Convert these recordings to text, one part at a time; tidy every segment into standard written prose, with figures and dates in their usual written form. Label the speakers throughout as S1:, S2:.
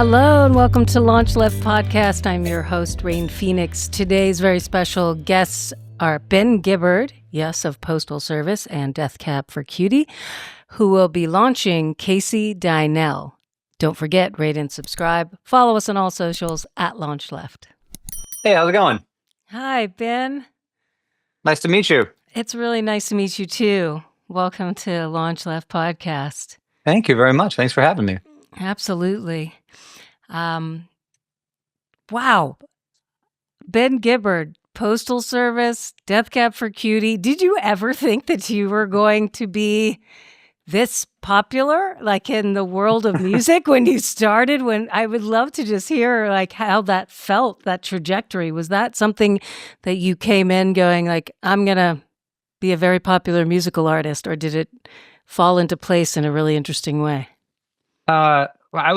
S1: Hello and welcome to LaunchLeft podcast. I'm your host, Rain Phoenix. Today's very special guests are Ben Gibbard, yes, of Postal Service, and Death Cab For Cutie, who will be launching Casey Dienel. Don't forget, rate and subscribe. Follow us on all socials at LaunchLeft.
S2: Hey, how's it going?
S1: Hi, Ben.
S2: Nice to meet you.
S1: It's really nice to meet you too. Welcome to LaunchLeft podcast.
S2: Thank you very much. Thanks for having me.
S1: Absolutely. Wow. Ben Gibbard, Postal Service, Death Cab For Cutie. Did you ever think that you were going to be this popular, like in the world of music when you started? When I would love to just hear like how that felt, that trajectory. Was that something that you came in going like, I'm going to be a very popular musical artist, or did it fall into place in a really interesting way?
S2: Well, I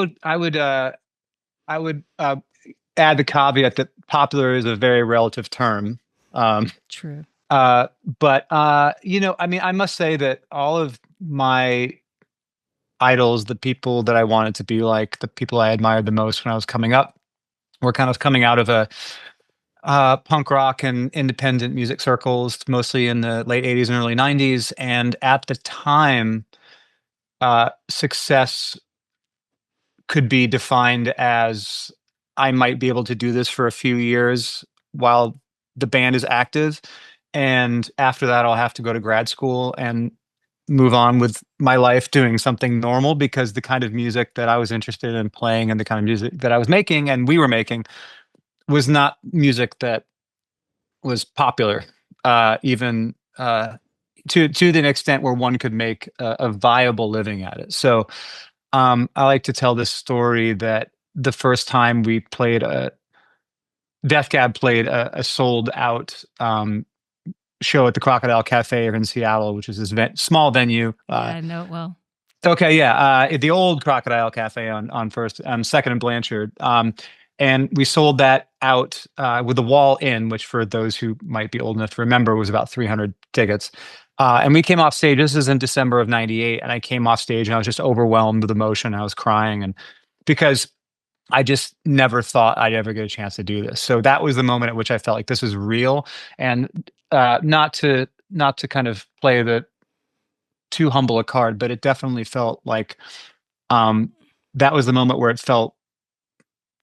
S2: would add the caveat that popular is a very relative term.
S1: True.
S2: But I must say that all of my idols, the people that I wanted to be like, the people I admired the most when I was coming up, were kind of coming out of a punk rock and independent music circles, mostly in the late 80s and early 90s. And at the time, success could be defined as I might be able to do this for a few years while the band is active. And after that, I'll have to go to grad school and move on with my life doing something normal, because the kind of music that I was interested in playing and the kind of music that I was making and we were making was not music that was popular, even to the extent where one could make a viable living at it. So I like to tell this story that the first time we played Death Cab played a sold out show at the Crocodile Cafe here in Seattle, which is this small venue.
S1: I know it well.
S2: Okay, yeah, at the old Crocodile Cafe on 2nd and Blanchard. And we sold that out with the wall in, which for those who might be old enough to remember was about 300 tickets. And we came off stage. This is in December of '98, and I came off stage and I was just overwhelmed with emotion. I was crying, and because I just never thought I'd ever get a chance to do this. So that was the moment at which I felt like this is real, and not to kind of play the too humble a card, but it definitely felt like that was the moment where it felt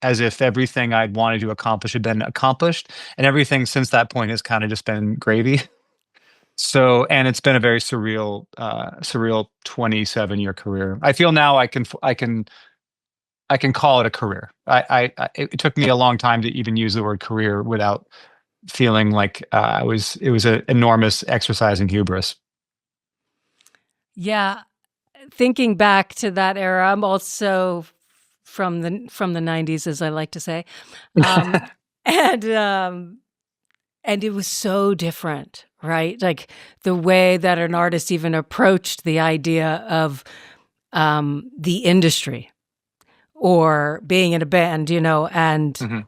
S2: as if everything I'd wanted to accomplish had been accomplished, and everything since that point has kind of just been gravy. So, and it's been a very surreal 27-year career. I feel now I can call it a career. It took me a long time to even use the word career without feeling like it was an enormous exercise in hubris.
S1: Yeah, thinking back to that era, I'm also from the 90s, as I like to say, and it was so different, right? Like the way that an artist even approached the idea of the industry or being in a band, and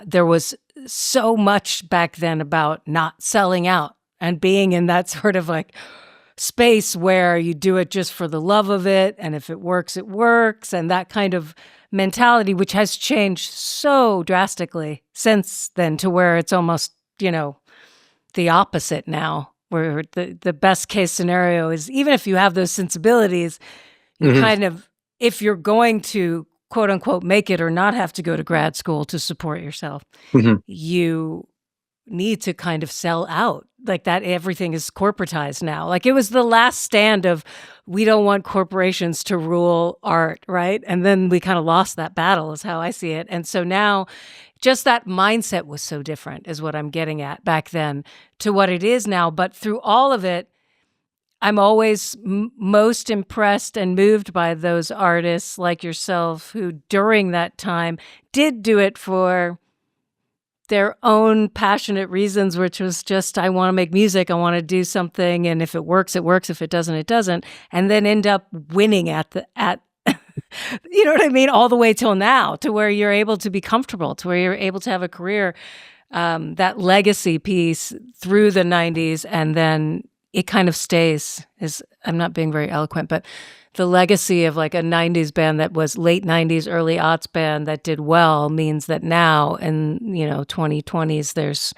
S1: there was so much back then about not selling out and being in that sort of like space where you do it just for the love of it, and if it works, it works, and that kind of mentality, which has changed so drastically since then to where it's almost, the opposite now, where the best case scenario is, even if you have those sensibilities, you kind of, if you're going to quote unquote make it or not have to go to grad school to support yourself, you need to kind of sell out like that. Everything is corporatized now. Like it was the last stand of, we don't want corporations to rule art, right? And then we kind of lost that battle is how I see it. And so now just that mindset was so different is what I'm getting at back then to what it is now. But through all of it, I'm always most impressed and moved by those artists like yourself who during that time did do it for their own passionate reasons, which was just, I want to make music, I want to do something, and if it works, it works, if it doesn't, it doesn't, and then end up winning at you know what I mean, all the way till now, to where you're able to be comfortable, to where you're able to have a career, that legacy piece through the 90s and then it kind of stays. I'm not being very eloquent, but the legacy of like a 90s band that was late 90s, early aughts band that did well means that now in, 2020s, there's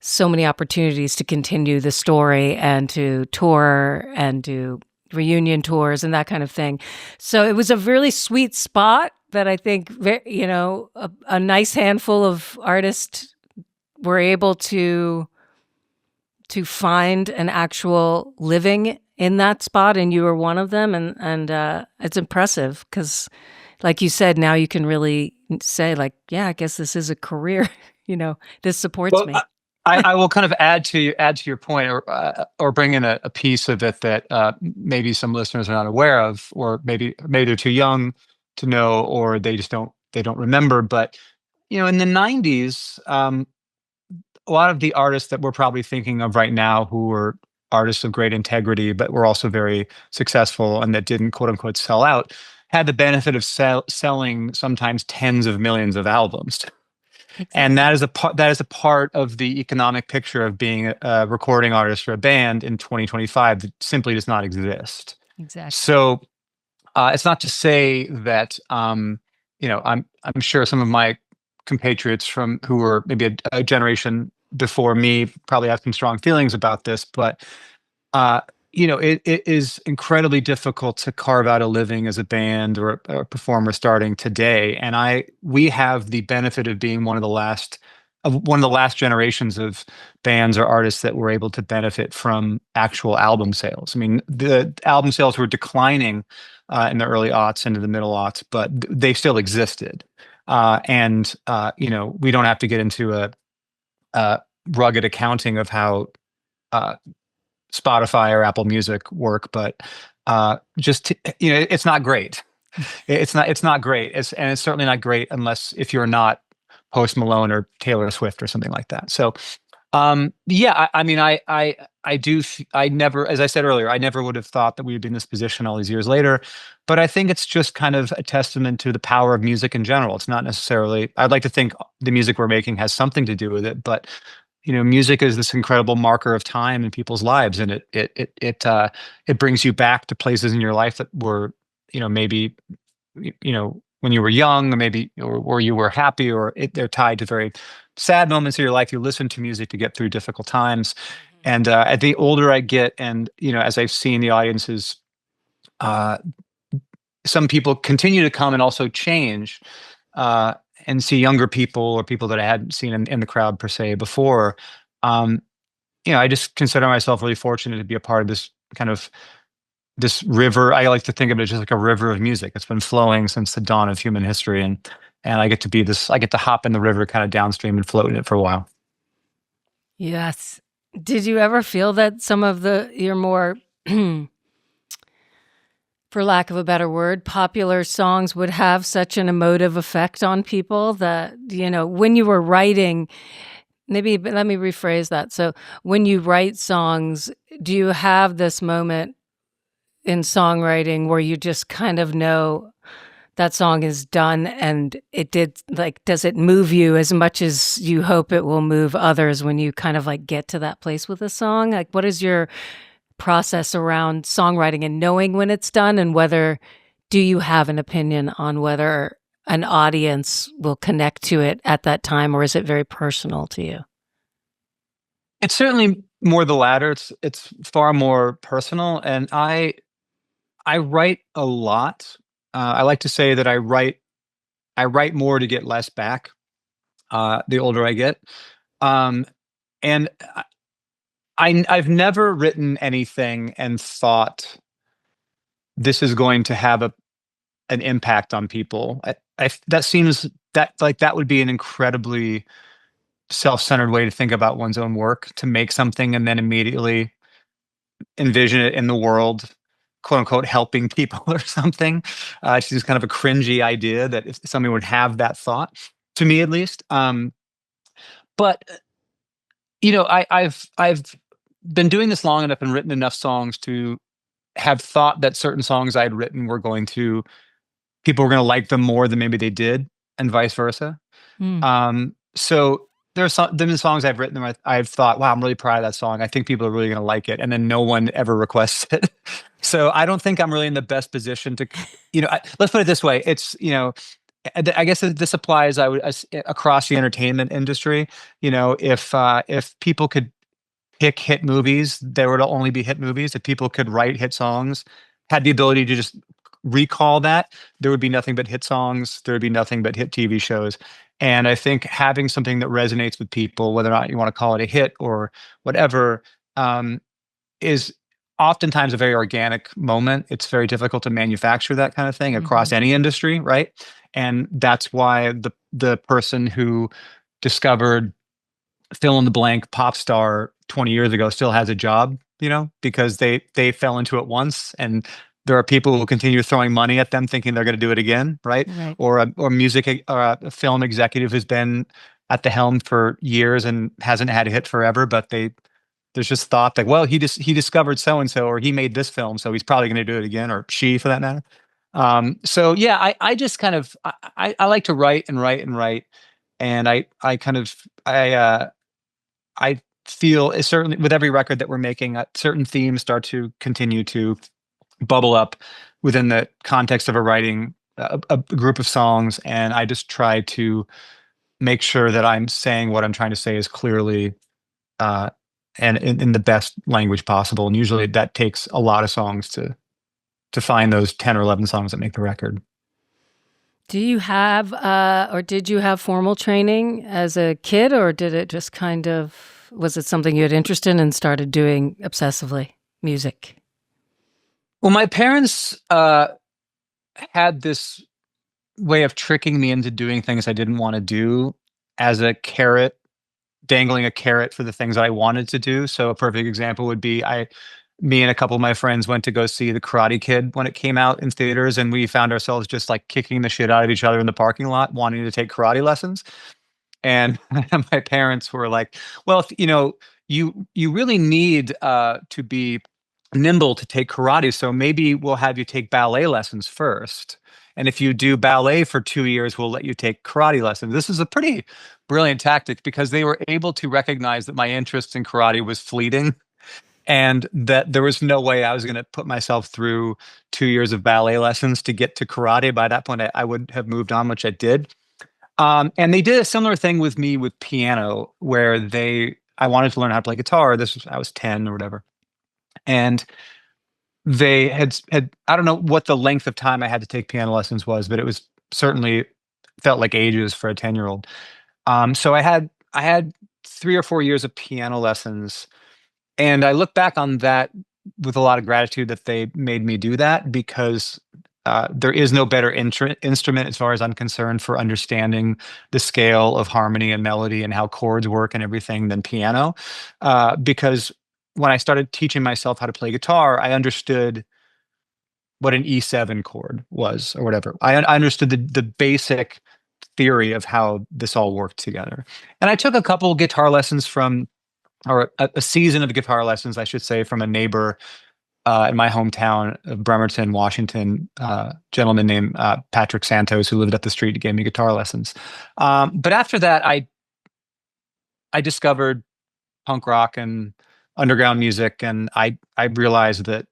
S1: so many opportunities to continue the story and to tour and do reunion tours and that kind of thing. So it was a really sweet spot that I think, a nice handful of artists were able to find an actual living in that spot, and you were one of them, and it's impressive because, like you said, now you can really say, like, yeah, I guess this is a career. This supports me.
S2: I will kind of add to your point, or bring in a piece of it that maybe some listeners are not aware of, or maybe they're too young to know, or they don't remember. But in the '90s, a lot of the artists that we're probably thinking of right now, who were artists of great integrity, but were also very successful and that didn't quote unquote sell out, had the benefit of selling sometimes tens of millions of albums. Exactly. And that is a part of the economic picture of being a recording artist for a band in 2025 that simply does not exist.
S1: Exactly.
S2: So it's not to say that I'm sure some of my compatriots who were maybe a generation before me probably have some strong feelings about this, but it is incredibly difficult to carve out a living as a band or a performer starting today. And we have the benefit of being one of the last generations of bands or artists that were able to benefit from actual album sales. I mean, the album sales were declining in the early aughts into the middle aughts, but they still existed. And we don't have to get into a rugged accounting of how Spotify or Apple Music work, but it's not great. It's not great. It's certainly not great if you're not Post Malone or Taylor Swift or something like that. So, I never, as I said earlier, I never would have thought that we would be in this position all these years later. But I think it's just kind of a testament to the power of music in general. It's not necessarily, I'd like to think the music we're making has something to do with it, but music is this incredible marker of time in people's lives, and it brings you back to places in your life that were, maybe, when you were young, or maybe, or you were happy, or they're tied to very sad moments of your life. You listen to music to get through difficult times. And as the older I get, and as I've seen the audiences, some people continue to come and also change, and see younger people or people that I hadn't seen in the crowd per se before. I just consider myself really fortunate to be a part of this kind of this river. I like to think of it just like a river of music. It's been flowing since the dawn of human history, and I get to hop in the river kind of downstream and float in it for a while.
S1: Yes. Did you ever feel that some of your more for lack of a better word, popular songs would have such an emotive effect on people that, when you were writing, maybe let me rephrase that. So when you write songs, do you have this moment in songwriting where you just kind of know that song is done and does it move you as much as you hope it will move others when you kind of like get to that place with a song? Like, what is your process around songwriting and knowing when it's done, and do you have an opinion on whether an audience will connect to it at that time, or is it very personal to you?
S2: It's certainly more the latter. It's far more personal, and I write a lot. I like to say that I write more to get less back. The older I get, and I've never written anything and thought this is going to have an impact on people. That would be an incredibly self-centered way to think about one's own work, to make something and then immediately envision it in the world, quote unquote, helping people or something. It's just kind of a cringy idea that if somebody would have that thought, to me at least. But I've been doing this long enough and written enough songs to have thought that certain songs I had written people were going to like them more than maybe they did, and vice versa. So there's some been songs I've written where I've thought, wow, I'm really proud of that song. I think people are really going to like it, and then no one ever requests it. So I don't think I'm really in the best position to, let's put it this way. It's, I guess this applies, across the entertainment industry. If people could pick hit movies, there would only be hit movies. If people could write hit songs, had the ability to just recall that, there would be nothing but hit songs. There would be nothing but hit TV shows. And I think having something that resonates with people, whether or not you want to call it a hit or whatever, is oftentimes a very organic moment. It's very difficult to manufacture that kind of thing across any industry, right? And that's why the person who discovered fill in the blank pop star 20 years ago still has a job, because they fell into it once, and there are people who will continue throwing money at them thinking they're going to do it again, right?
S1: Right.
S2: Or a film executive who's been at the helm for years and hasn't had a hit forever, but there's just thought like, well, he discovered so and so, or he made this film, so he's probably going to do it again, or she for that matter. So yeah, I just kind of I like to write and write and write, and I feel certainly with every record that we're making, certain themes start to continue to bubble up within the context of a group of songs, and I just try to make sure that I'm saying what I'm trying to say as clearly and in the best language possible. And usually that takes a lot of songs to find those 10 or 11 songs that make the record.
S1: Do you have, or did you have formal training as a kid, or did it just was it something you had interest in and started doing obsessively, music?
S2: Well, my parents had this way of tricking me into doing things I didn't want to do as a carrot, dangling a carrot for the things that I wanted to do. So a perfect example would be me and a couple of my friends went to go see The Karate Kid when it came out in theaters, and we found ourselves just like kicking the shit out of each other in the parking lot, wanting to take karate lessons. And my parents were like, well, you really need to be nimble to take karate, so maybe we'll have you take ballet lessons first. And if you do ballet for 2 years, we'll let you take karate lessons. This is a pretty brilliant tactic because they were able to recognize that my interest in karate was fleeting, and that there was no way I was going to put myself through 2 years of ballet lessons to get to karate. By that point, I would have moved on, which I did. And they did a similar thing with me with piano, where I wanted to learn how to play guitar. I was 10 or whatever. And they had I don't know what the length of time I had to take piano lessons was, but it was certainly felt like ages for a 10-year-old. So I had 3 or 4 years of piano lessons, and I look back on that with a lot of gratitude that they made me do that, because there is no better instrument, as far as I'm concerned, for understanding the scale of harmony and melody and how chords work and everything than piano. Because when I started teaching myself how to play guitar, I understood what an E7 chord was or whatever. I understood the basic theory of how this all worked together. And I took a couple guitar lessons or a season of guitar lessons, I should say, from a neighbor in my hometown of Bremerton, Washington, gentleman named Patrick Santos, who lived up the street, gave me guitar lessons. But after that, I discovered punk rock and underground music, and I realized that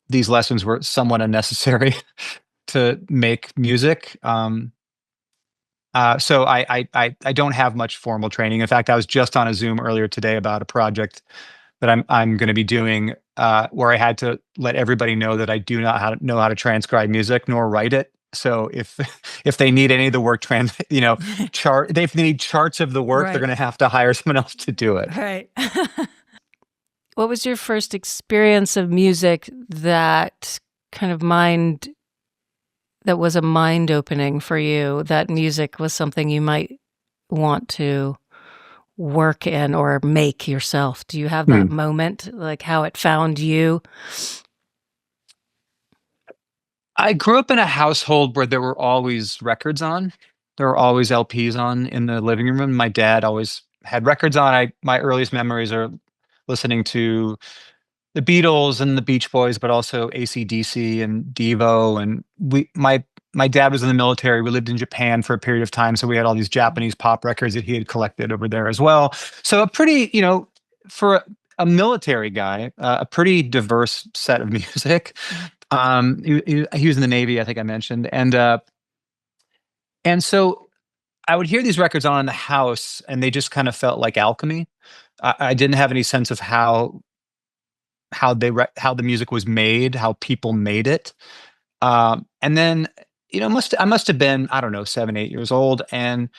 S2: these lessons were somewhat unnecessary to make music. So I don't have much formal training. In fact, I was just on a Zoom earlier today about a project that I'm going to be doing, where I had to let everybody know that I do not know how to transcribe music nor write it. So if they need any of the work if they need charts of the work,
S1: Right.
S2: they're going to have to hire someone else to do it.
S1: Right. What was your first experience of music that was a mind opening for you, that music was something you might want to work in or make yourself? Do you have that moment, like how it found you?
S2: I grew up in a household where there were always records on. There were always LPs on in the living room. My dad always had records on. My earliest memories are listening to the Beatles and the Beach Boys, but also AC/DC and Devo. And my dad was in the military. We lived in Japan for a period of time, so we had all these Japanese pop records that he had collected over there as well. So a pretty, for a military guy, a pretty diverse set of music. He was in the Navy, I think I mentioned, and so I would hear these records on in the house, and they just kind of felt like alchemy. I didn't have any sense of how the music was made, how people made it. And then, I must have been, I don't know, 7, 8 years old. And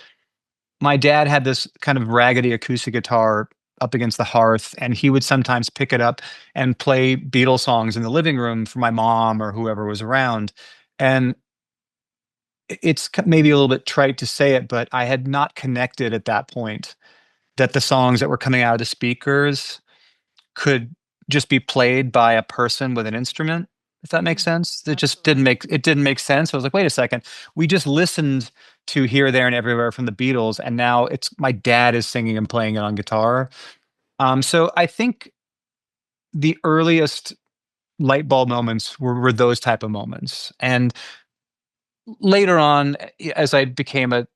S2: my dad had this kind of raggedy acoustic guitar up against the hearth, and he would sometimes pick it up and play Beatles songs in the living room for my mom or whoever was around. And it's maybe a little bit trite to say it, but I had not connected at that point that the songs that were coming out of the speakers could just be played by a person with an instrument, if that makes sense. It just didn't make sense. I was like, wait a second. We just listened to Here, There, and Everywhere from the Beatles, and now it's my dad is singing and playing it on guitar. So I think the earliest light bulb moments were those type of moments. And later on, as I became a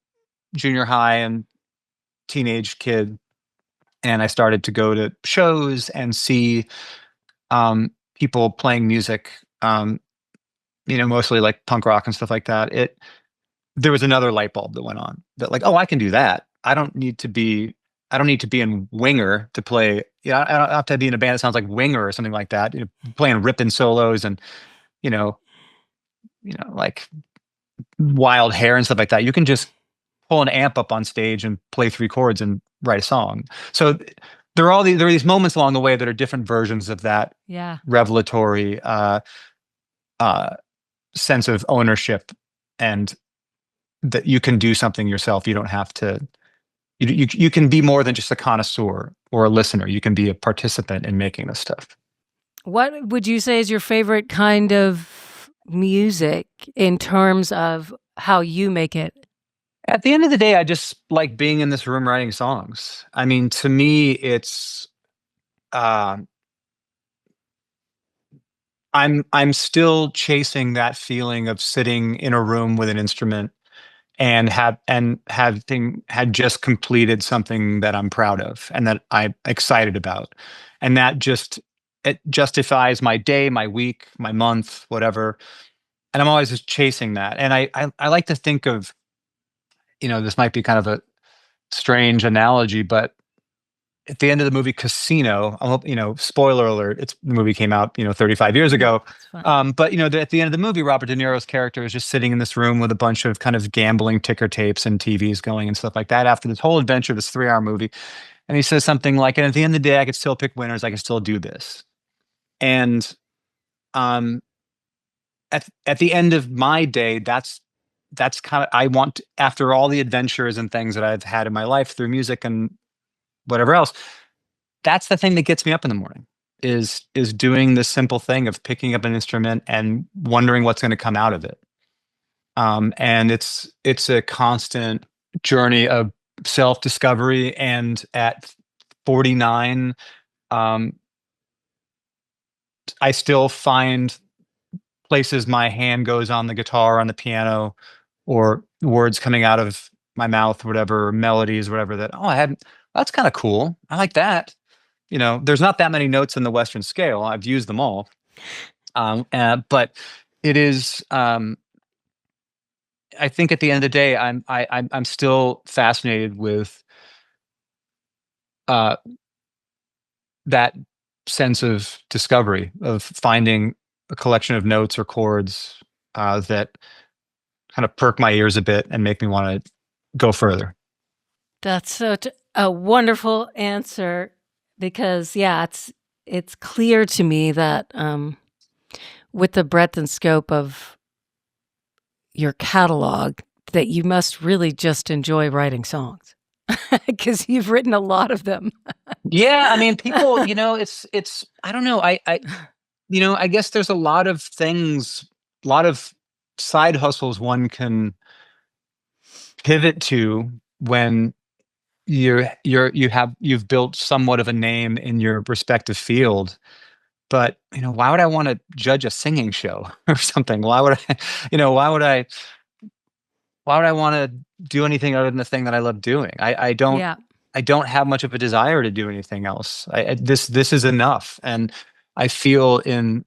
S2: junior high and teenage kid, and I started to go to shows and see people playing music, mostly like punk rock and stuff like that. There was another light bulb that went on that, like, oh, I can do that. I don't need to be in Winger to play. I don't have to be in a band that sounds like Winger or something like that. Playing ripping solos and you know, like wild hair and stuff like that. You can just pull an amp up on stage and play 3 chords and write a song. So there are these moments along the way that are different versions of that
S1: Yeah.
S2: revelatory sense of ownership, and that you can do something yourself. You don't have to. You can be more than just a connoisseur or a listener. You can be a participant in making this stuff.
S1: What would you say is your favorite kind of music in terms of how you make it?
S2: At the end of the day, I just like being in this room writing songs. I mean, to me, it's uh, I'm still chasing that feeling of sitting in a room with an instrument and having had just completed something that I'm proud of and that I'm excited about, and that just it justifies my day, my week, my month, whatever. And I'm always just chasing that. And I like to think of, this might be kind of a strange analogy, but at the end of the movie Casino, I hope, spoiler alert, the movie came out, 35 years ago.
S1: It's fun.
S2: But at the end of the movie, Robert De Niro's character is just sitting in this room with a bunch of kind of gambling ticker tapes and TVs going and stuff like that after this whole adventure, this 3-hour movie. And he says something like, and at the end of the day, I could still pick winners. I can still do this. And um, at the end of my day, that's kind of, I want, after all the adventures and things that I've had in my life through music and whatever else, that's the thing that gets me up in the morning, is doing this simple thing of picking up an instrument and wondering what's going to come out of it. And it's a constant journey of self-discovery. And at 49, I still find places my hand goes on the guitar, on the piano, or words coming out of my mouth, whatever, melodies, whatever, that, oh, that's kind of cool. I like that. There's not that many notes in the Western scale. I've used them all. But it is, I think at the end of the day, I'm still fascinated with that sense of discovery, of finding a collection of notes or chords that kind of perk my ears a bit and make me want to go further.
S1: That's such a wonderful answer, because it's clear to me that with the breadth and scope of your catalog, that you must really just enjoy writing songs, because you've written a lot of them.
S2: Yeah, I mean, people, it's I don't know. I guess there's a lot of things, a lot of side hustles one can pivot to when you've built somewhat of a name in your respective field. but why would I want to judge a singing show or something? Why would I, why would I want to do anything other than the thing that I love doing?
S1: Yeah.
S2: I don't have much of a desire to do anything else. This is enough. And I feel in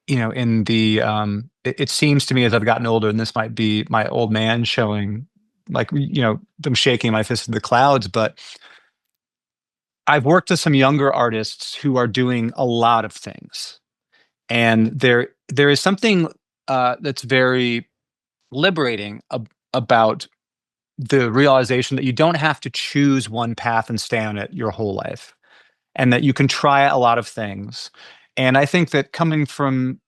S2: the, it seems to me as I've gotten older, and this might be my old man showing, like, them shaking my fist in the clouds, but I've worked with some younger artists who are doing a lot of things. And there is something that's very liberating about the realization that you don't have to choose one path and stay on it your whole life, and that you can try a lot of things. And I think that coming from,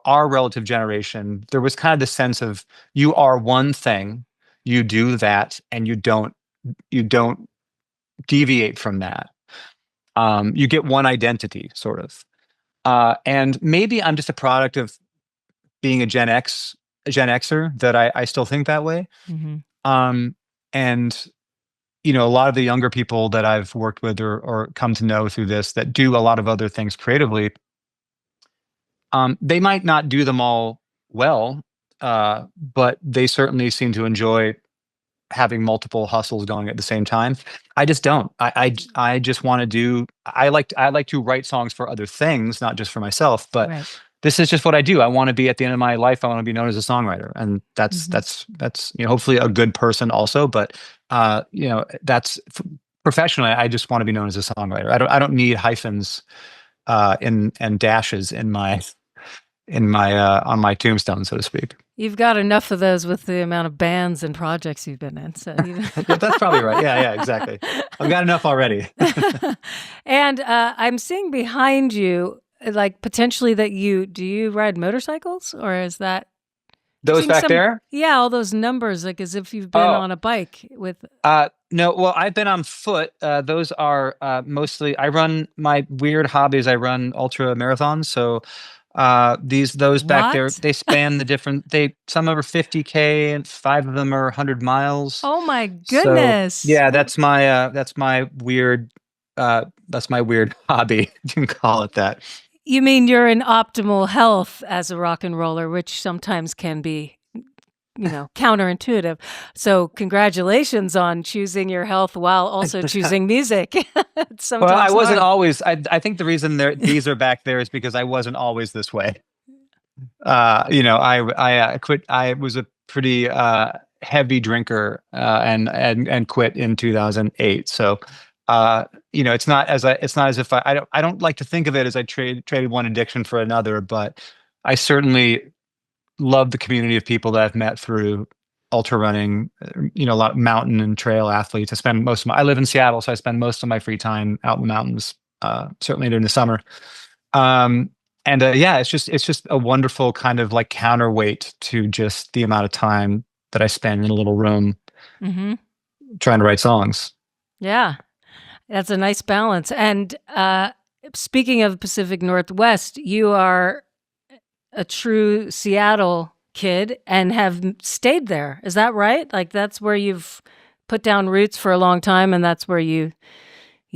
S2: our relative generation, there was kind of the sense of, you are one thing, you do that, and you don't deviate from that. You get one identity, sort of. And maybe I'm just a product of being a Gen Xer, that I still think that way.
S1: Hmm.
S2: And a lot of the younger people that I've worked with or come to know through this, that do a lot of other things creatively, they might not do them all well, but they certainly seem to enjoy having multiple hustles going at the same time. I just don't. I just want to do. I like to write songs for other things, not just for myself. But
S1: Right.
S2: this is just what I do. I want to be, at the end of my life, I want to be known as a songwriter, and that's hopefully a good person also. But that's professionally, I just want to be known as a songwriter. I don't need hyphens and dashes in my on my tombstone, so to speak.
S1: You've got enough of those with the amount of bands and projects you've been in. So
S2: That's probably right. Yeah, exactly. I've got enough already.
S1: And I'm seeing behind you, like, potentially that do you ride motorcycles, or is that
S2: Those back there?
S1: Yeah, all those numbers, like as if you've been
S2: Oh,
S1: on a bike with.
S2: no. Well, I've been on foot. Those are mostly. I run my weird hobbies. I run ultra marathons. So those back there,
S1: What?
S2: they span the different. Some are 50K, and 5 of them are 100 miles.
S1: Oh my
S2: So
S1: goodness.
S2: yeah, that's my weird hobby. You can call it that.
S1: You mean you're in optimal health as a rock and roller, which sometimes can be, counterintuitive. So congratulations on choosing your health while also choosing music. It's
S2: Well, I
S1: sometimes
S2: wasn't
S1: hard.
S2: always. I think the reason these are back there is because I wasn't always this way. I quit. I was a pretty heavy drinker, and quit in 2008. So, it's not as if I don't like to think of it as I traded one addiction for another, but I certainly love the community of people that I've met through ultra running. A lot of mountain and trail athletes. I live in Seattle, so I spend most of my free time out in the mountains, certainly during the summer. Um, and yeah, it's just a wonderful kind of like counterweight to just the amount of time that I spend in a little room
S1: Hmm.
S2: trying to write songs.
S1: Yeah, that's a nice balance. And speaking of Pacific Northwest, you are a true Seattle kid and have stayed there. Is that right? Like, that's where you've put down roots for a long time, and that's where you've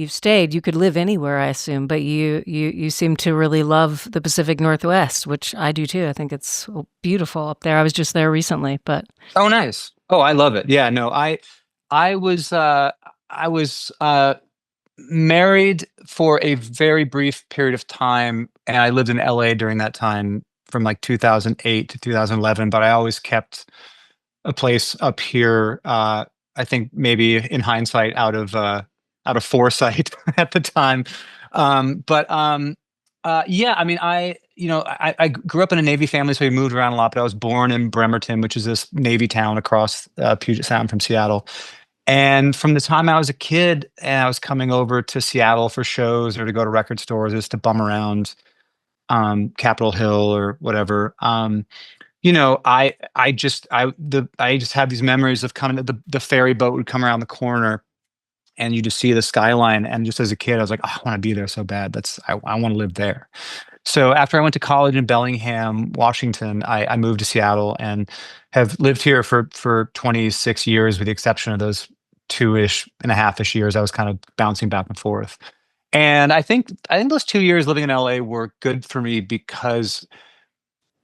S1: stayed. You could live anywhere, I assume, but you seem to really love the Pacific Northwest, which I do too. I think it's beautiful up there. I was just there recently, but
S2: Oh, nice. Oh, I love it. Yeah, no, I was married for a very brief period of time, and I lived in LA during that time from like 2008 to 2011, but I always kept a place up here. I think maybe in hindsight, out of foresight at the time. Yeah, I mean, I grew up in a Navy family, so we moved around a lot. But I was born in Bremerton, which is this Navy town across Puget Sound from Seattle. And from the time I was a kid, and I was coming over to Seattle for shows or to go to record stores, just to bum around Capitol Hill or whatever. I just have these memories of coming. The ferry boat would come around the corner, and you just see the skyline. And just as a kid, I was like, oh, I want to be there so bad. I want to live there. So after I went to college in Bellingham, Washington, I moved to Seattle and have lived here for 26 years, with the exception of those 2-ish and a half-ish years I was kind of bouncing back and forth. And I think those 2 years living in LA were good for me because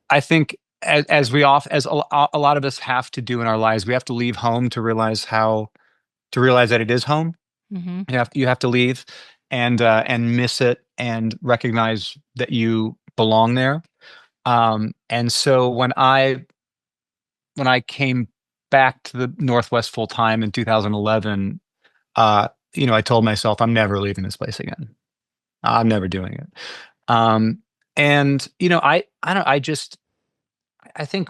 S2: I think as a lot of us have to do in our lives, we have to leave home to realize that it is home.
S1: Hmm.
S2: You have to leave and miss it and recognize that you belong there. And so when I came back to the Northwest full time in 2011, I told myself I'm never leaving this place again. I'm never doing it. Um, and I don't I think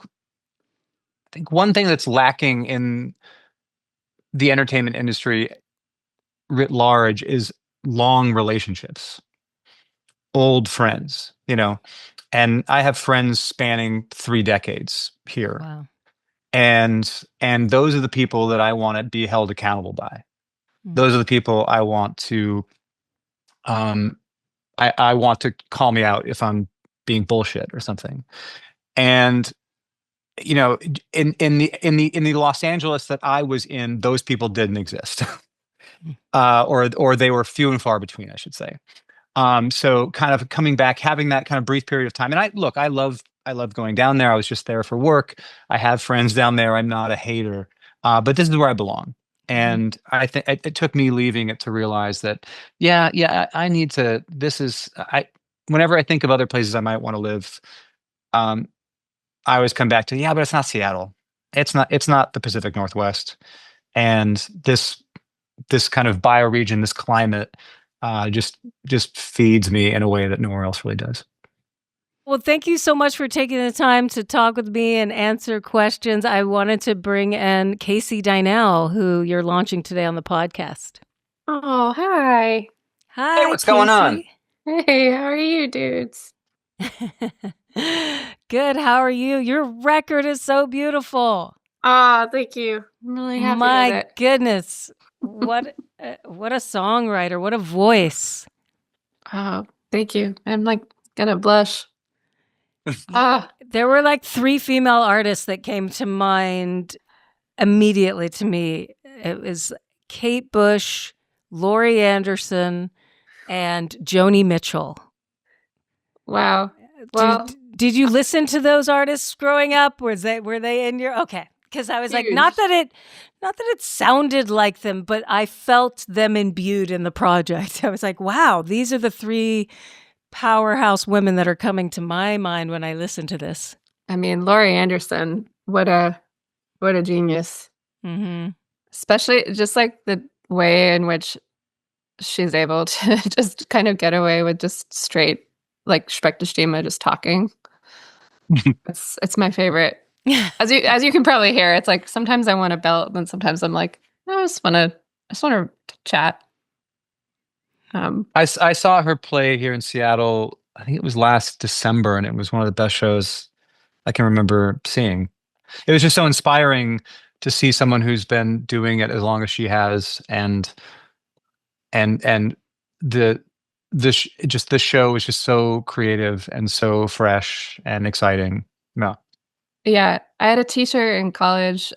S2: one thing that's lacking in the entertainment industry writ large is long relationships, old friends, and I have friends spanning 3 decades here.
S1: Wow.
S2: And those are the people that I want to be held accountable by.
S1: Mm.
S2: Those are the people I want to um I want to call me out if I'm being bullshit or something. And in the Los Angeles that I was in, those people didn't exist.
S1: Mm.
S2: Or they were few and far between, I should say. So kind of coming back, having that kind of brief period of time. And I love going down there. I was just there for work. I have friends down there. I'm not a hater. But this is where I belong.
S1: Mhm.
S2: And I think it took me leaving it to realize that, yeah, I need to, whenever I think of other places I might want to live, um, I always come back to, yeah, but it's not Seattle. It's not the Pacific Northwest. And this kind of bioregion, this climate, just feeds me in a way that nowhere else really does.
S1: Well, thank you so much for taking the time to talk with me and answer questions. I wanted to bring in Casey Dienel, who you're launching today on the podcast.
S3: Oh, hi.
S2: Hey,
S1: Hi,
S2: what's going on?
S1: Casey.
S3: Hey, how are you dudes?
S1: Good. How are you? Your record is so beautiful.
S3: Ah, thank you. I'm really happy with
S1: My
S3: it.
S1: goodness. What a songwriter. What a voice.
S3: Oh, thank you. I'm like gonna blush. Ah,
S1: There were like 3 female artists that came to mind immediately to me. It was Kate Bush, Laurie Anderson, and Joni Mitchell.
S3: wow.
S1: Did
S3: Well,
S1: did you listen to those artists growing up? Were they in your okay? Because I was like,
S3: huge.
S1: not that it sounded like them, but I felt them imbued in the project. I was like, wow, these are the 3 powerhouse women that are coming to my mind when I listen to this.
S3: I mean, Laurie Anderson, what a genius.
S1: Mm-hmm.
S3: Especially just like the way in which she's able to just kind of get away with just straight like Spechtestimme just talking. It's my favorite. As you can probably hear, it's like sometimes I want to belt, and sometimes I'm like, I just want to chat.
S2: I saw her play here in Seattle. I think it was last December, and it was one of the best shows I can remember seeing. It was just so inspiring to see someone who's been doing it as long as she has, and the just the show was just so creative and so fresh and exciting. No.
S3: Yeah, I had a teacher in college,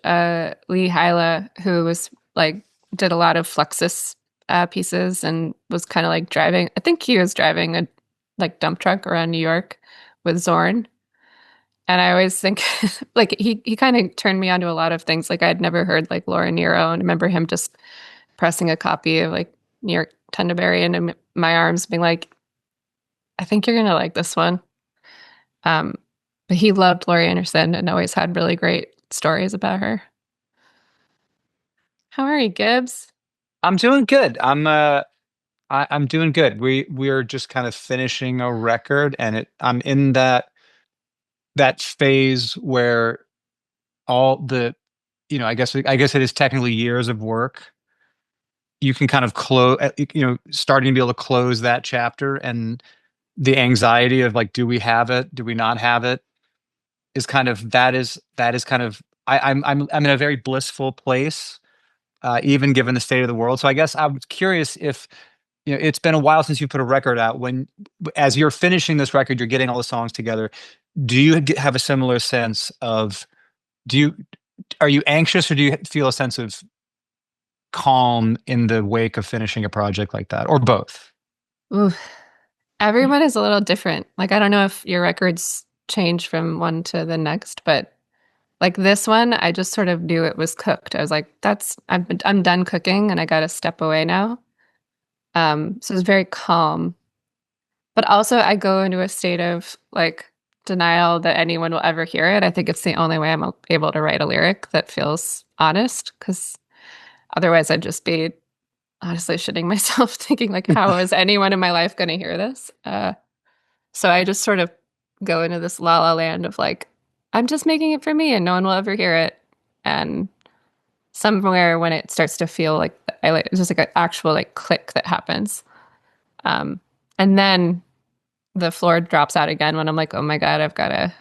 S3: Lee Hyla, who was like did a lot of Fluxus pieces and was kind of like driving. I think he was driving a like dump truck around New York with Zorn. And I always think like he kind of turned me on to a lot of things. Like I'd never heard like Laura Nyro, and I remember him just pressing a copy of like New York Thunderberry into my arms, being like, "I think you're gonna like this one." Um, but he loved Laurie Anderson and always had really great stories about her. How are you, Gibbs?
S2: I'm doing good. I'm doing good. We're just kind of finishing a record, and I'm in that phase where all the I guess it is technically years of work. You can kind of starting to be able to close that chapter, and the anxiety of like, do we have it? Do we not have it? Is kind of that is kind of I'm in a very blissful place, even given the state of the world. So I guess I was curious if it's been a while since you put a record out. As you're finishing this record, you're getting all the songs together. Do you have a similar sense of do you are you anxious, or do you feel a sense of calm in the wake of finishing a project like that, or both?
S3: Ooh, everyone is a little different. Like, I don't know if your records change from one to the next, but like this one, I just sort of knew it was cooked. I was like, I'm done cooking and I got to step away now. So it's very calm. But also I go into a state of like denial that anyone will ever hear it. I think it's the only way I'm able to write a lyric that feels honest, because otherwise I'd just be honestly shitting myself thinking like, how is anyone in my life going to hear this? So I just sort of go into this la la land of like, I'm just making it for me and no one will ever hear it. And somewhere when it starts to feel like it's just like an actual like click that happens. And then the floor drops out again when I'm like, oh my God, I've got to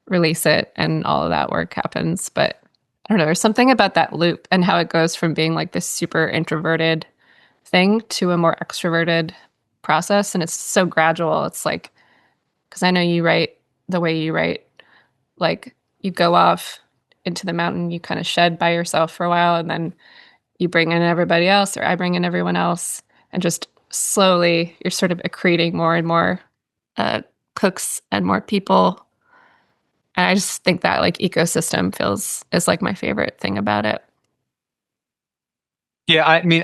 S3: release it. And all of that work happens. But I don't know, there's something about that loop and how it goes from being like this super introverted thing to a more extroverted process. And it's so gradual. It's like, because I know you write the way you write, like you go off into the mountain, you kind of shed by yourself for a while, and then you bring in everybody else, or I bring in everyone else, and just slowly you're sort of accreting more and more cooks and more people. And I just think that like ecosystem is like my favorite thing about it.
S2: Yeah, I mean,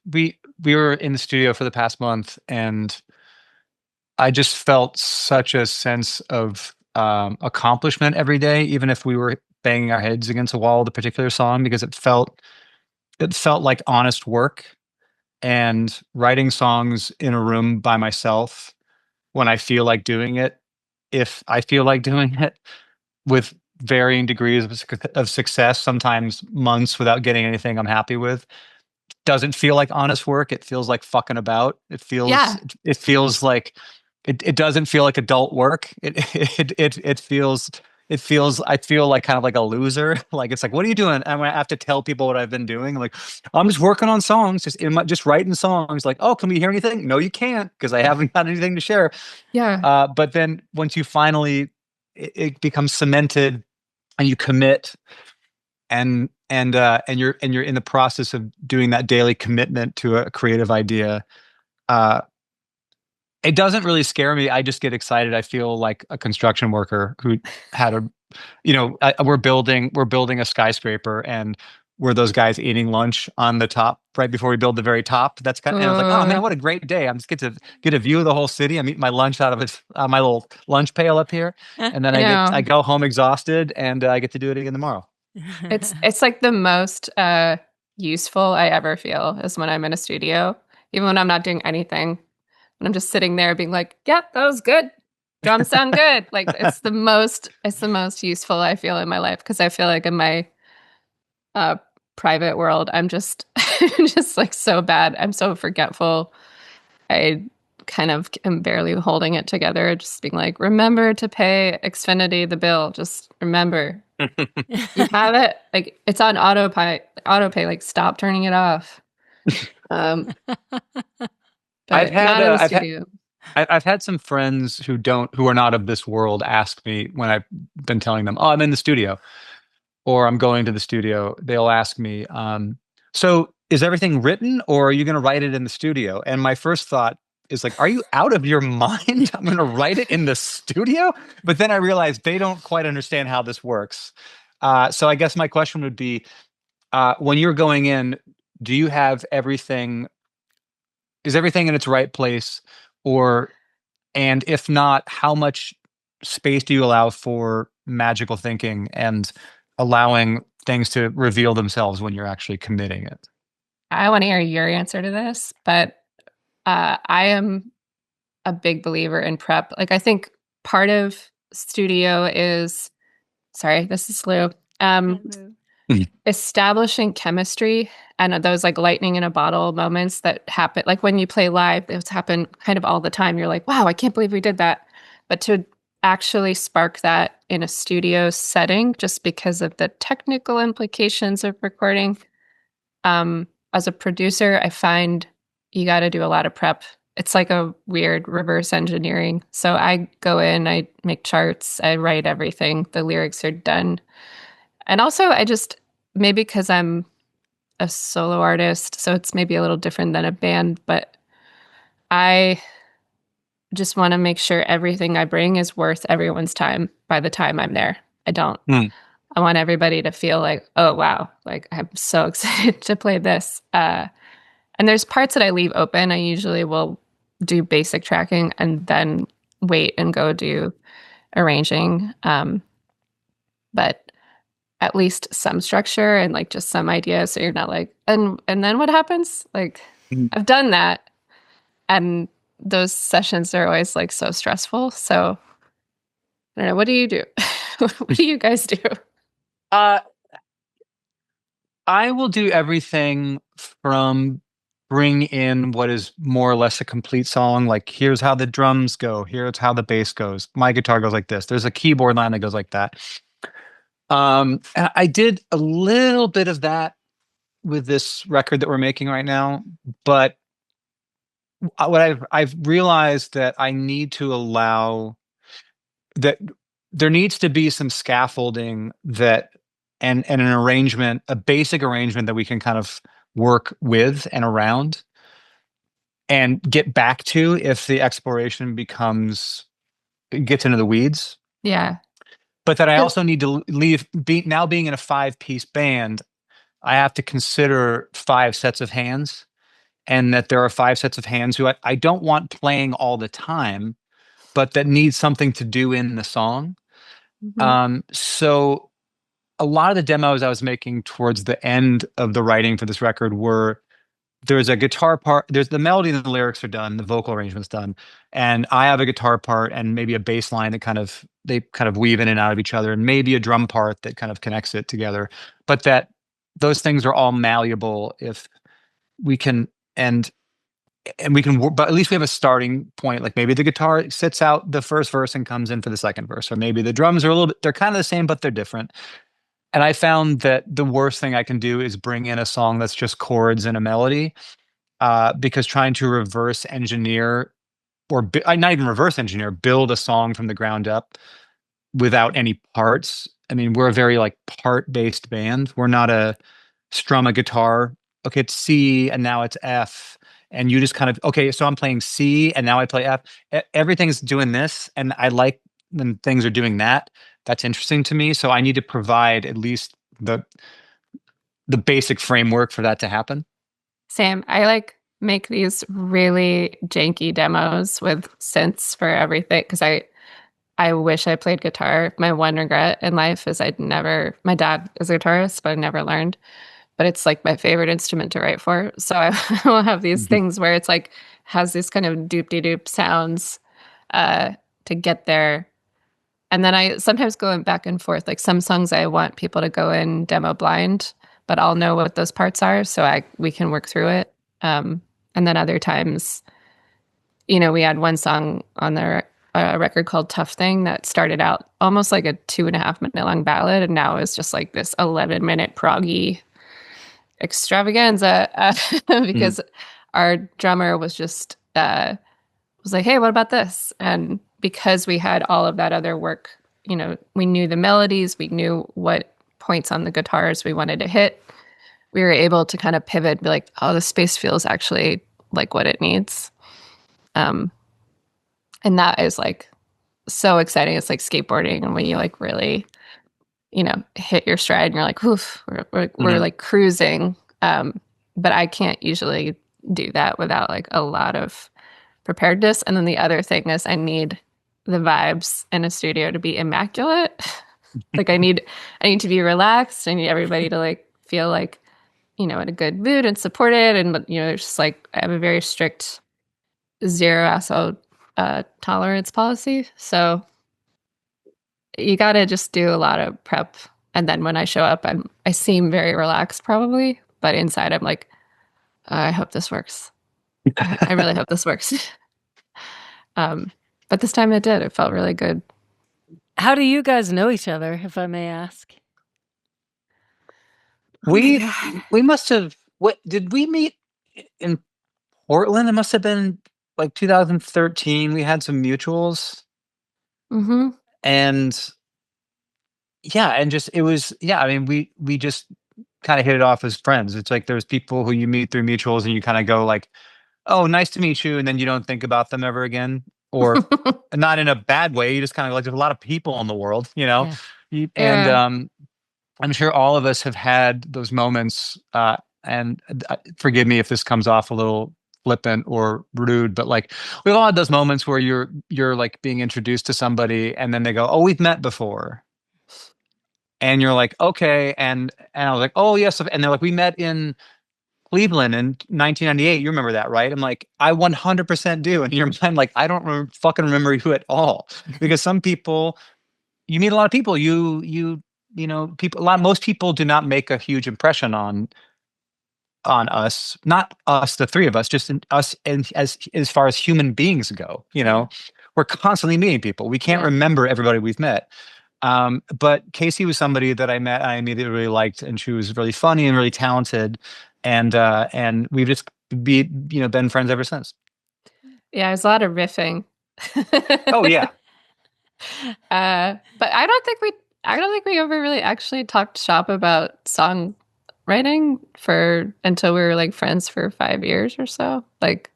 S2: we were in the studio for the past month, and I just felt such a sense of accomplishment every day, even if we were banging our heads against a wall with a particular song, because it felt like honest work. And writing songs in a room by myself when I feel like doing it, if I feel like doing it, with varying degrees of success, sometimes months without getting anything I'm happy with, doesn't feel like honest work. It feels like fucking about.
S3: Yeah.
S2: It feels like it doesn't feel like adult work. It feels I feel like kind of like a loser. Like it's like, what are you doing? And when I have to tell people what I've been doing, like I'm just working on songs, just writing songs. Like, oh, can we hear anything? No, you can't, because I haven't got anything to share.
S3: Yeah.
S2: But then once you finally, it becomes cemented, and you commit, and you're in the process of doing that daily commitment to a creative idea. Uh, it doesn't really scare me. I just get excited. I feel like a construction worker who had a, we're building a skyscraper, and we're those guys eating lunch on the top right before we build the very top. That's kind of, and I was like, oh man, what a great day. I'm just get to get a view of the whole city. I'm eating my lunch out of it, my little lunch pail up here. And then I go home exhausted, and I get to do it again tomorrow.
S3: It's like the most useful I ever feel is when I'm in a studio, even when I'm not doing anything. When I'm just sitting there being like, yeah, that was good. Drums sound good. Like it's the most useful I feel in my life, because I feel like in my private world, I'm just just like so bad. I'm so forgetful. I kind of am barely holding it together, just being like, remember to pay Xfinity the bill. Just remember. You have it. Like it's on autopay, like stop turning it off.
S2: I've
S3: But
S2: had
S3: not in the
S2: I've had
S3: studio.
S2: I've had some friends who are not of this world ask me when I've been telling them, "Oh, I'm in the studio," or "I'm going to the studio." They'll ask me, "So is everything written, or are you going to write it in the studio?" And my first thought is like, "Are you out of your mind? I'm going to write it in the studio?" But then I realized they don't quite understand how this works. So I guess my question would be, when you're going in, do you have everything? Is everything in its right place, or and if not, how much space do you allow for magical thinking and allowing things to reveal themselves when you're actually committing it?
S3: I want to hear your answer to this, but I am a big believer in prep. Like I think part of studio is, sorry, this is Lou. Establishing chemistry and those like lightning in a bottle moments that happen, like when you play live, those happen kind of all the time. You're like, wow, I can't believe we did that. But to actually spark that in a studio setting, just because of the technical implications of recording, as a producer, I find you got to do a lot of prep. It's like a weird reverse engineering. So I go in, I make charts, I write everything, the lyrics are done. And also, I just, maybe because I'm a solo artist, so it's maybe a little different than a band, but I just want to make sure everything I bring is worth everyone's time by the time I'm there. I want everybody to feel like, oh, wow, like I'm so excited to play this. And there's parts that I leave open. I usually will do basic tracking and then wait and go do arranging. But at least some structure and like just some idea. So you're not like, and then what happens? Like I've done that. And those sessions are always like so stressful. So I don't know. What do you do? What do you guys do?
S2: I will do everything from bring in what is more or less a complete song. Like, here's how the drums go. Here's how the bass goes. My guitar goes like this. There's a keyboard line that goes like that. And I did a little bit of that with this record that we're making right now, but what I've realized that I need to allow that there needs to be some scaffolding that and an arrangement, a basic arrangement that we can kind of work with and around and get back to if the exploration gets into the weeds.
S3: Yeah.
S2: But that I also need to now being in a 5-piece band, I have to consider 5 sets of hands, and that there are 5 sets of hands who I don't want playing all the time, but that need something to do in the song. So a lot of the demos I was making towards the end of the writing for this record there's a guitar part, there's the melody and the lyrics are done, the vocal arrangement's done, and I have a guitar part and maybe a bass line that they kind of weave in and out of each other, and maybe a drum part that kind of connects it together. But that those things are all malleable if we can, and we can, but at least we have a starting point. Like maybe the guitar sits out the first verse and comes in for the second verse, or maybe the drums are a little bit, they're kind of the same, but they're different. And I found that the worst thing I can do is bring in a song that's just chords and a melody, because trying to reverse engineer not even reverse engineer, build a song from the ground up without any parts. I mean, we're a very like part-based band. We're not a strum a guitar. Okay, it's C and now it's F. And you just kind of, okay, so I'm playing C and now I play F. Everything's doing this. And I like when things are doing that. That's interesting to me. So I need to provide at least the basic framework for that to happen.
S3: Sam, I like make these really janky demos with synths for everything because I wish I played guitar. My one regret in life is my dad is a guitarist, but I never learned. But it's like my favorite instrument to write for. So I will have these things where it's like has this kind of doop-de-doop sounds to get there. And then I sometimes go back and forth. Like some songs I want people to go in demo blind, but I'll know what those parts are, so we can work through it. And then other times, we had one song on the record called Tough Thing that started out almost like a 2.5-minute long ballad, and now is just like this 11-minute proggy extravaganza because our drummer was just was like, hey, what about this? And because we had all of that other work, we knew the melodies, we knew what points on the guitars we wanted to hit, we were able to kind of pivot and be like, oh, the space feels actually like what it needs. And that is like so exciting. It's like skateboarding, and when you like really hit your stride and you're like, oof, we're like cruising. But I can't usually do that without like a lot of preparedness. And then the other thing is I need the vibes in a studio to be immaculate. Like I need to be relaxed. I need everybody to like feel like, in a good mood and supported. And, it's just like I have a very strict 0 asshole tolerance policy. So you got to just do a lot of prep. And then when I show up, I seem very relaxed probably, but inside I'm like, I hope this works. I really hope this works. But this time it did. It felt really good.
S1: How do you guys know each other, if I may ask?
S2: We must have, did we meet in Portland? It must have been like 2013. We had some mutuals. And yeah, and just it was, I mean, we just kind of hit it off as friends. It's like there's people who you meet through mutuals and you kind of go like, oh, nice to meet you, and then you don't think about them ever again, or not in a bad way. You just kind of like, there's a lot of people in the world,
S1: Yeah.
S2: And
S3: Yeah.
S2: I'm sure all of us have had those moments. And forgive me if this comes off a little flippant or rude, but like we've all had those moments where you're like being introduced to somebody, and then they go, "Oh, we've met before," and you're like, "Okay," and I was like, "Oh yes," and they're like, "We met in Cleveland in 1998. You remember that, right?" I'm like, "I 100% do." And in your mind, like, I don't fucking remember you at all, because some people, you meet a lot of people, people, most people do not make a huge impression on us, not us, the three of us, just us, and as far as human beings go,
S1: Yeah.
S2: we're constantly meeting people. We can't
S3: Yeah.
S2: remember everybody we've met. But Casey was somebody that I met, I immediately really liked, and she was really funny and really talented, and we've just been friends ever since.
S3: Yeah, there's a lot of riffing.
S2: Oh yeah.
S3: But I don't think we ever really actually talked shop about songwriting for until we were like friends for 5 years or so. Like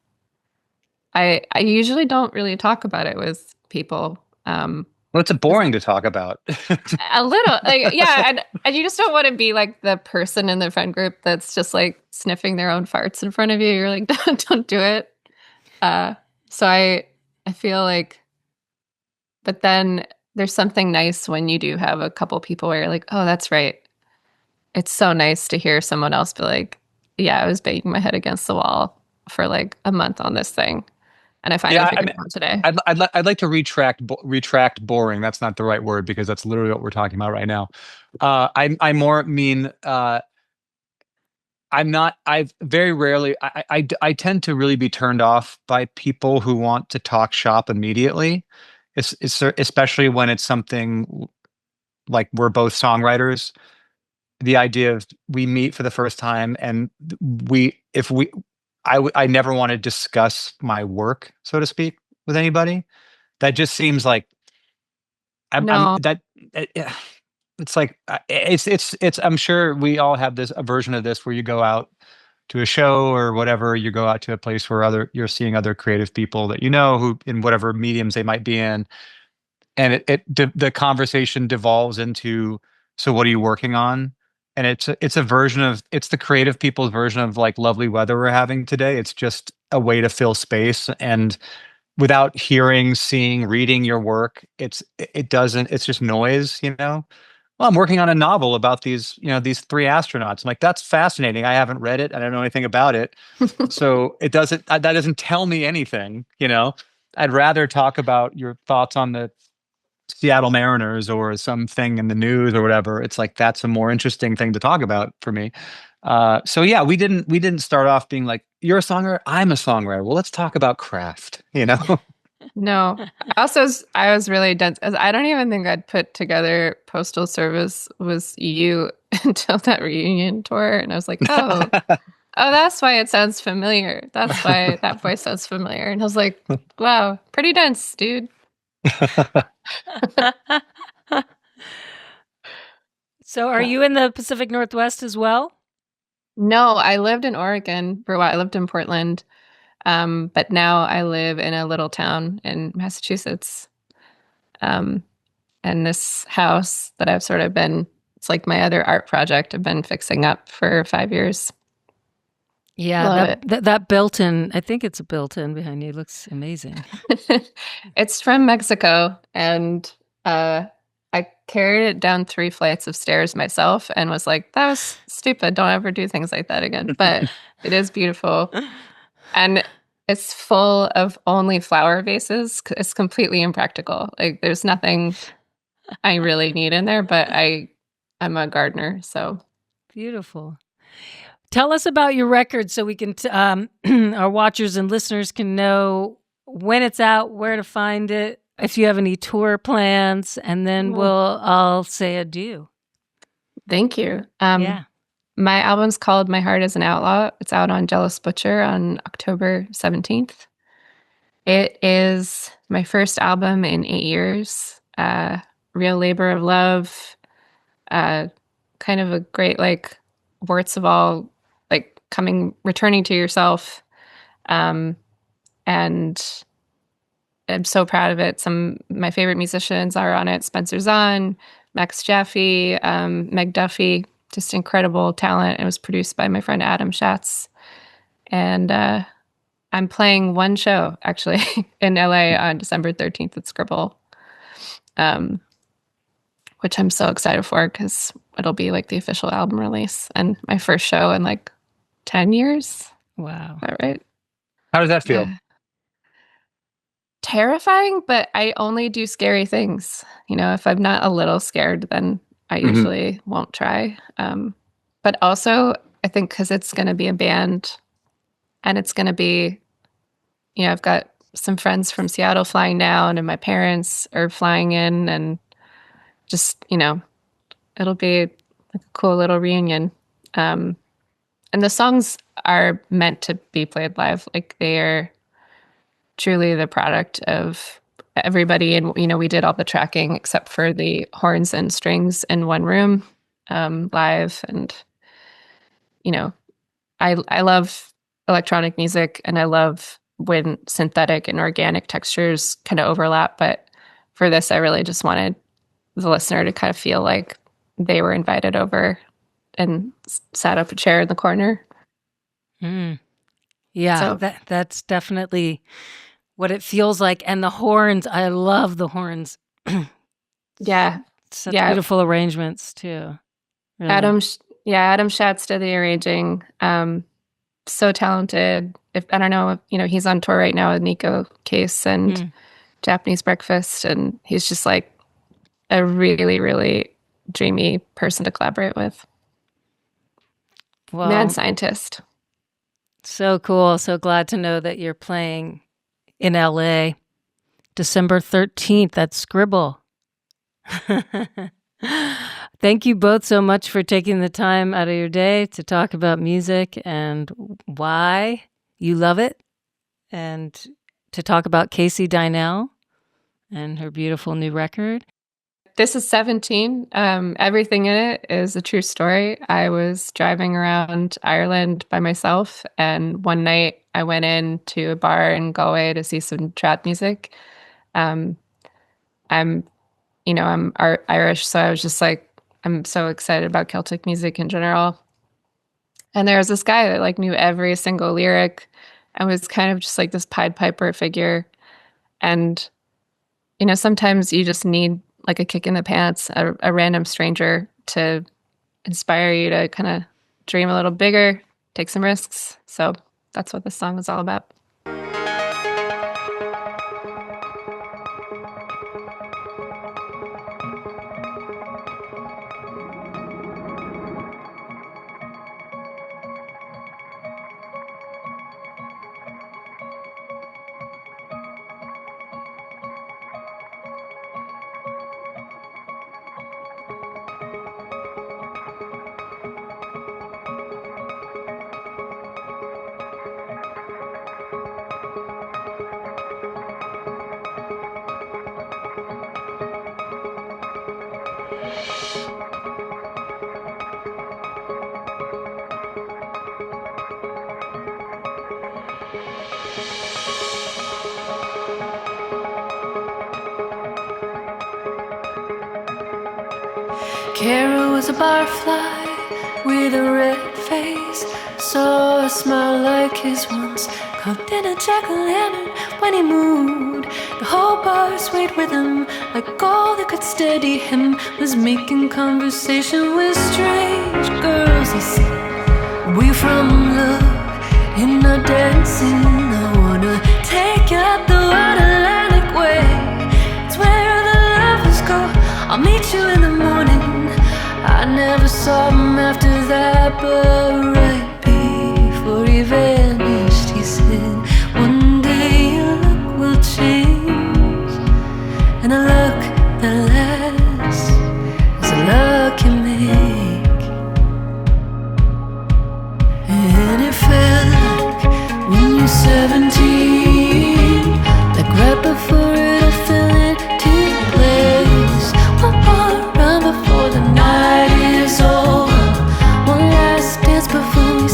S3: I usually don't really talk about it with people.
S2: Well, it's boring to talk about.
S3: A little, like, yeah, and you just don't want to be like the person in the friend group that's just like sniffing their own farts in front of you. You're like, don't do it. So I feel like, but then there's something nice when you do have a couple people where you're like, oh, that's right. It's so nice to hear someone else be like, yeah, I was banging my head against the wall for like a month on this thing, and I finally
S2: Yeah, I
S3: figured
S2: mean,
S3: it out today.
S2: I'd like to retract boring. That's not the right word, because that's literally what we're talking about right now. I more mean, I'm not. I've very rarely. I tend to really be turned off by people who want to talk shop immediately. Especially when it's something like we're both songwriters. The idea of we meet for the first time, and we if we I never want to discuss my work, so to speak, with anybody. That just seems like I'm
S3: No,
S2: that yeah, it's like it's I'm sure we all have this a version of this where you go out to a show or whatever, you go out to a place where you're seeing other creative people that who in whatever mediums they might be in, and the conversation devolves into, so what are you working on? And it's a version of, it's the creative people's version of like lovely weather we're having today. It's just a way to fill space, and without hearing, seeing, reading your work, it doesn't, it's just noise. Well, I'm working on a novel about these three astronauts. I'm like, that's fascinating. I haven't read it. I don't know anything about it. So that doesn't tell me anything. I'd rather talk about your thoughts on the Seattle Mariners or something in the news or whatever. It's like, that's a more interesting thing to talk about for me. So yeah, we didn't start off being like, you're a songwriter, I'm a songwriter. Well, let's talk about craft.
S3: no. I was really dense. I don't even think I'd put together Postal Service was you until that reunion tour, and I was like, oh, that's why it sounds familiar. That's why that voice sounds familiar. And I was like, wow, pretty dense, dude.
S1: So, are you in the Pacific Northwest as well?
S3: No, I lived in Oregon for a while. I lived in Portland. But now I live in a little town in Massachusetts. Um, and this house that I've sort of it's like my other art project I've been fixing up for 5 years.
S1: Yeah,
S3: Love
S1: that built-in, I think it's a built-in behind you. Looks amazing.
S3: it. It's from Mexico, and I carried it down 3 flights of stairs myself and was like, that was stupid. Don't ever do things like that again. But it is beautiful. And it's full of only flower vases. It's completely impractical. Like there's nothing I really need in there, but I'm a gardener, so
S1: Beautiful. Tell us about your record so we can our watchers and listeners can know when it's out, where to find it, if you have any tour plans, and then I'll say adieu.
S3: Thank you.
S1: Yeah.
S3: My album's called My Heart is an Outlaw. It's out on Jealous Butcher on October 17th. It is my first album in 8 years. Real labor of love. Kind of a great, like, warts of all, like, returning to yourself. And I'm so proud of it. My favorite musicians are on it: Spencer Zahn, Max Jaffe, Meg Duffy. Just incredible talent. It was produced by my friend Adam Schatz. And I'm playing one show, actually, in LA on December 13th at Scribble, which I'm so excited for because it'll be like the official album release and my first show in like 10 years.
S1: Wow.
S3: Is that right?
S2: How does that feel?
S3: Yeah. Terrifying, but I only do scary things. If I'm not a little scared, then I usually won't try. But also, I think because it's going to be a band and it's going to be, I've got some friends from Seattle flying down and my parents are flying in, and just, it'll be like a cool little reunion. And the songs are meant to be played live. Like, they are truly the product of everybody. And, we did all the tracking except for the horns and strings in one room, live. And, I love electronic music, and I love when synthetic and organic textures kind of overlap. But for this, I really just wanted the listener to kind of feel like they were invited over and sat up a chair in the corner.
S1: Yeah,
S3: So-
S1: that's definitely what it feels like. And the horns, I love the horns.
S3: Yeah.
S1: Such
S3: Yeah.
S1: beautiful arrangements too. Really.
S3: Adam Schatz did the arranging. So talented. I don't know, he's on tour right now with Nico Case and Japanese Breakfast, and he's just like a really, really dreamy person to collaborate with.
S1: Well,
S3: Mad scientist.
S1: so cool. So glad to know that you're playing in LA December 13th at Scribble. Thank you both so much for taking the time out of your day to talk about music and why you love it, and to talk about Casey Dienel and her beautiful new record.
S3: This is 17. Everything in it is a true story. I was driving around Ireland by myself, and one night I went into a bar in Galway to see some trad music. I'm Irish, so I was just like, I'm so excited about Celtic music in general. And there was this guy that like knew every single lyric and was kind of just like this Pied Piper figure. And, sometimes you just need like a kick in the pants, a random stranger to inspire you to kind of dream a little bigger, take some risks. So that's what this song is all about.
S4: Carol was a barfly with a red face. Saw a smile like his once. Carved in a jack-o'-lantern when he moved. The whole bar swayed with him, like all that could steady him was making conversation with strange girls. He said, "We from love in our dancing. I wanna take you up the wide Atlantic way. It's where the lovers go. I'll meet you in the morning." I never saw him after that, but right before he vanished, he said, "One day your luck will change, and a luck that lasts is a luck you make." And it felt like when you're 17, like right before it all fell into place. One more run before the night is over, one last dance before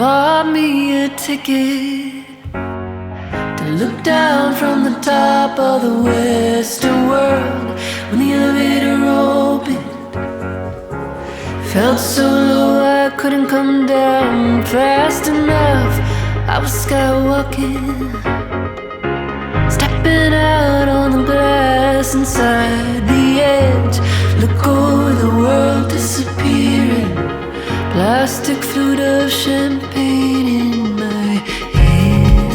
S4: bought me a ticket to look down from the top of the Western world. When the elevator opened, felt so low I couldn't come down fast enough. I was skywalking, stepping out on the glass inside the edge. Look over the world disappearing. Plastic flute of champagne in my hands.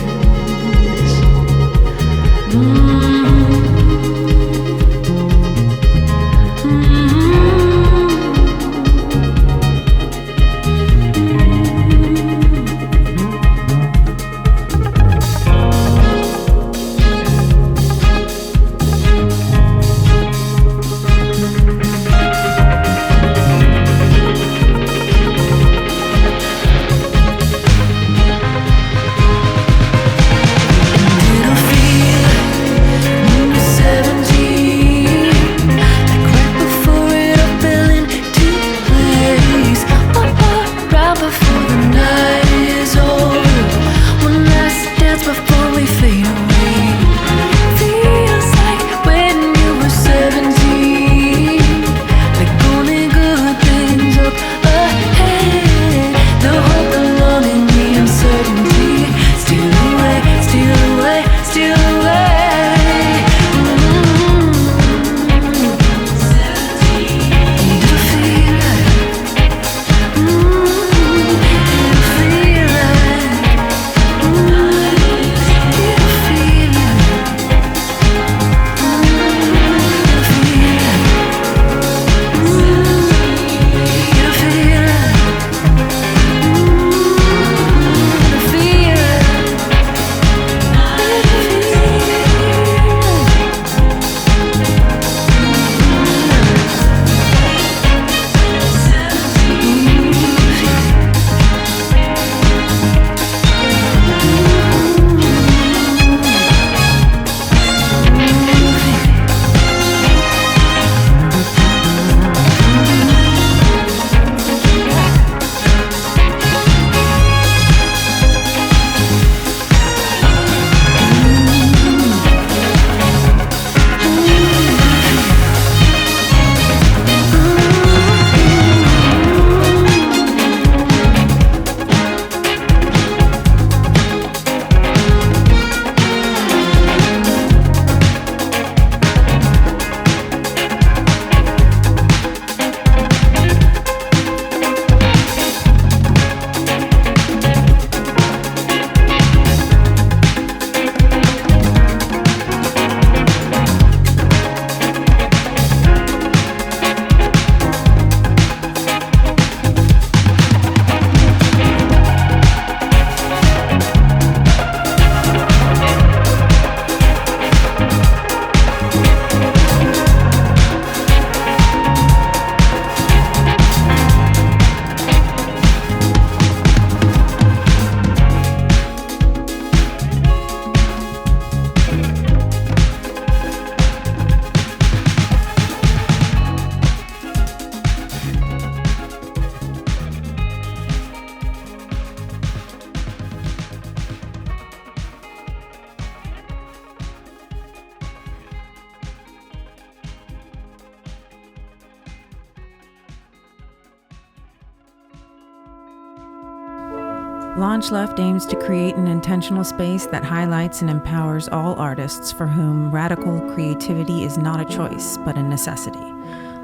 S5: LaunchLeft aims to create an intentional space that highlights and empowers all artists for whom radical creativity is not a choice, but a necessity.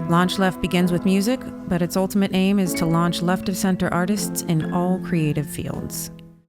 S5: LaunchLeft begins with music, but its ultimate aim is to launch left-of-center artists in all creative fields.